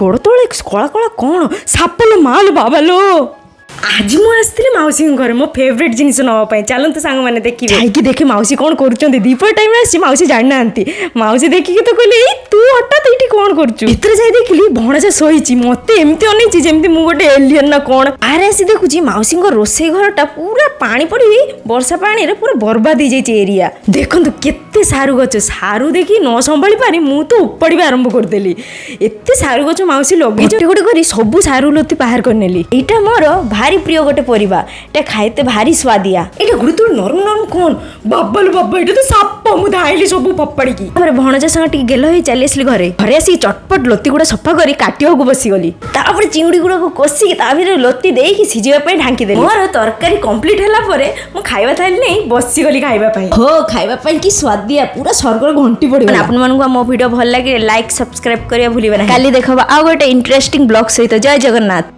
गोड़ तले कला कला कौन सापलो माल बाबालो आज मुझे मौसी घर मो फेवरेट जिनिस नापी चलते सांग मैंने देखिए जाइए देखे मौसी कौन कर दीपर टाइम मौसी जानी ना मौसी देखिए तो कहली तू हठात ये कौन कर देखिली भणजा शोची मत एमती अनईची जमी मुझे गोटे एलियन ना कौन आरे आसी देखुची मौसी रोसे घरटा पूरा पानी पड़ी वर्षा पानी पूरा बर्बाद हो जाए एरिया देखु केते सारू गच सारू देखी न संभाली पारी मु तो उपाड़ी आरंभ करदेली एत सारू गच मौसी लगे गोटे गोटे सब सारू लती बाहर करनेली एटा मोर भारी प्रिय गोटे परिबा एटा खाइते भारी स्वादिया एटा गुड़ तो नरम नरम कौन बाबालो बाबा एटा तो साप मु धाइली सब पपाड़ी की तापर भणजा संग टी गेलो ही चली आसली घरे घरे आसी चटपट लती गुड़ा सफा करी काटियाको बसी गली तापर चिंगुड़ी गुड़ा को कोसी ताभिरे लती देई सिजिबा पई ढांकी देली मोर तरकारी कंप्लीट हला परे मु खाइबा थाली नै बसी गली खाइबा पई हो खाइबा पई की स्वादिया पूरा स्वर्गर घंटी पड़िबा आपन मानको मो वीडियो भल लागे लाइक सब्सक्राइब करिया भूलिबा ना काली देखबा आ गोटे इंटरेस्टिंग ब्लॉग सहित जय जगन्नाथ।